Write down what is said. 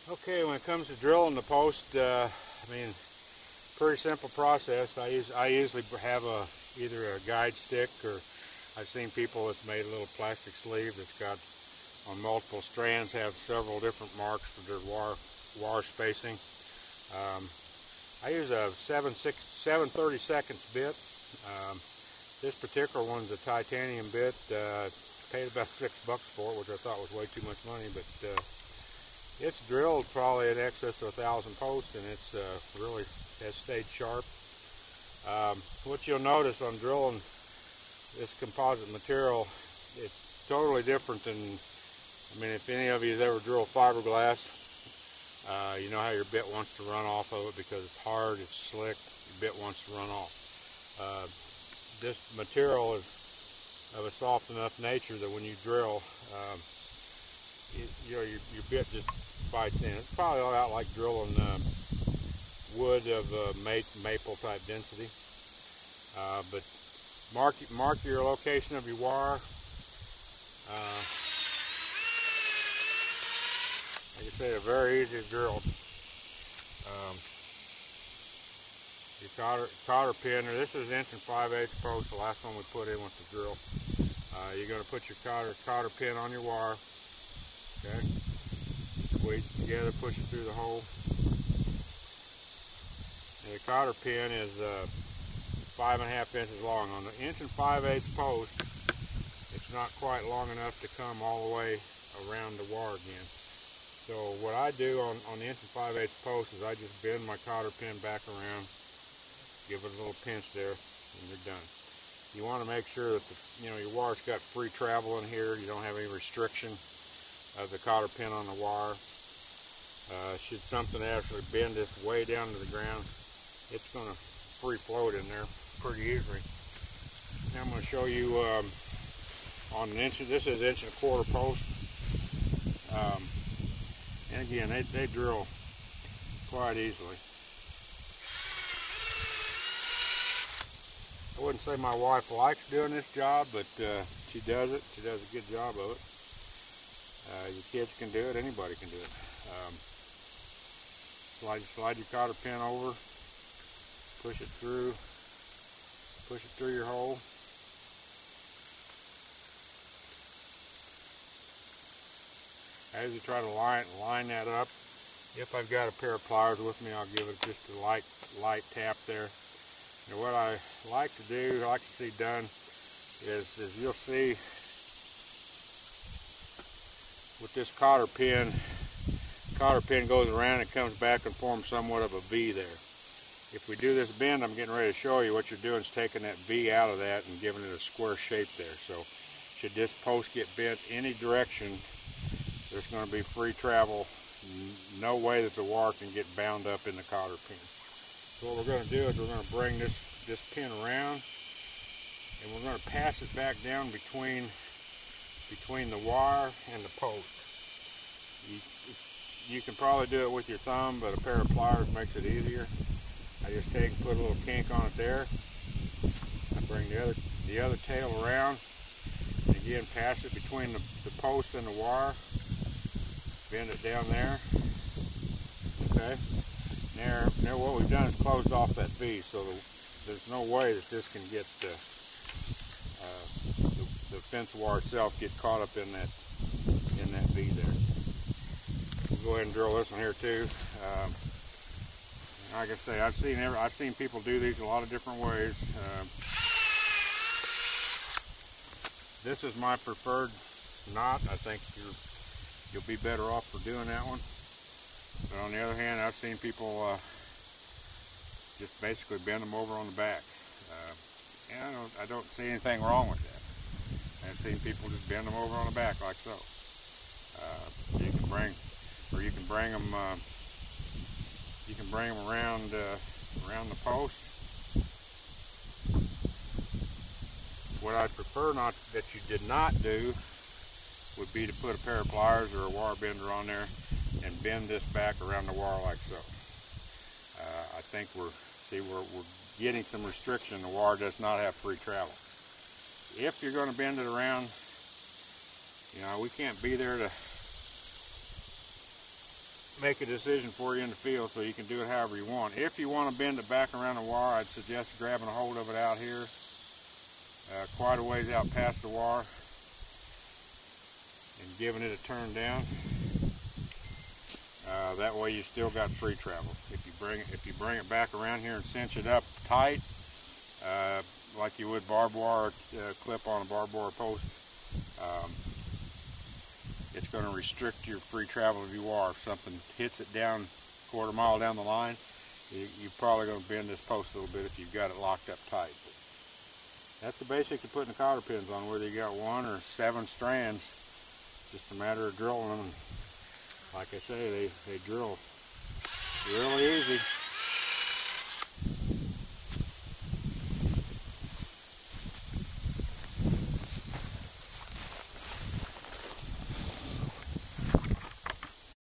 Okay, when it comes to drilling the post, I mean, pretty simple process. I usually have either a guide stick, or I've seen people that's made a little plastic sleeve that's got on multiple strands, have several different marks for their wire spacing. I use a 7/32 bit. This particular one's a titanium bit. Paid about $6 for it, which I thought was way too much money, but it's drilled probably in excess of 1,000 posts, and it's really has stayed sharp. What you'll notice on drilling this composite material, it's totally different than, I mean, if any of you have ever drilled fiberglass, you know how your bit wants to run off of it because it's hard, it's slick, your bit wants to run off. This material is of a soft enough nature that when you drill, your bit just bites in. It's probably all out like drilling wood of maple type density. But mark your location of your wire. Like I say, they're very easy to drill. Your cotter pin, this is 1 5/8" post, the last one we put in with the drill. You're going to put your cotter pin on your wire. Okay, squeeze it together, push it through the hole. And the cotter pin is 5.5 inches long. On the 1 5/8" post, it's not quite long enough to come all the way around the wire again. So what I do on the 1 5/8" post is I just bend my cotter pin back around, give it a little pinch there, and you're done. You want to make sure that your wire's got free travel in here. You don't have any restriction of the cotter pin on the wire. Should something actually bend this way down to the ground, it's going to free float in there pretty easily. Now I'm going to show you on an inch. This is 1 1/4" post. And again, they drill quite easily. I wouldn't say my wife likes doing this job, but she does it. She does a good job of it. Your kids can do it. Anybody can do it. Slide your cotter pin over. Push it through your hole. As you try to line that up, if I've got a pair of pliers with me, I'll give it just a light tap there. And what I like to do, I like to see done, is you'll see with this cotter pin goes around and comes back and forms somewhat of a V there. If we do this bend I'm getting ready to show you, what you're doing is taking that V out of that and giving it a square shape there. So should this post get bent any direction, there's going to be free travel. No way that the wire can get bound up in the cotter pin. So what we're going to do is we're going to bring this pin around, and we're going to pass it back down between the wire and the post. You can probably do it with your thumb, but a pair of pliers makes it easier. I just take and put a little kink on it there. I bring the other tail around, and again pass it between the post and the wire. Bend it down there. Okay. Now what we've done is closed off that V, so there's no way that this can get the fence wire itself get caught up in that V there. We'll go ahead and drill this one here too. Like I say, I've seen people do these a lot of different ways. This is my preferred knot. I think you'll be better off for doing that one. But on the other hand, I've seen people just basically bend them over on the back. And I don't see anything wrong with that. I've seen people just bend them over on the back like so. You can bring them around the post. What I'd prefer that you did not do would be to put a pair of pliers or a wire bender on there and bend this back around the wire like so. I think we're getting some restriction. The wire does not have free travel. If you're going to bend it around, we can't be there to make a decision for you in the field, so you can do it however you want. If you want to bend it back around the wire, I'd suggest grabbing a hold of it out here, quite a ways out past the wire, and giving it a turn down. That way you still got free travel. If you bring it back around here and cinch it up tight, like you would barbed wire clip on a barbed wire post, it's going to restrict your free travel of your wire. If something hits it down a quarter mile down the line, you're probably going to bend this post a little bit if you've got it locked up tight. But that's the basic of putting the cotter pins on, whether you got 1 or 7 strands. Just a matter of drilling them. Like I say, they drill really easy.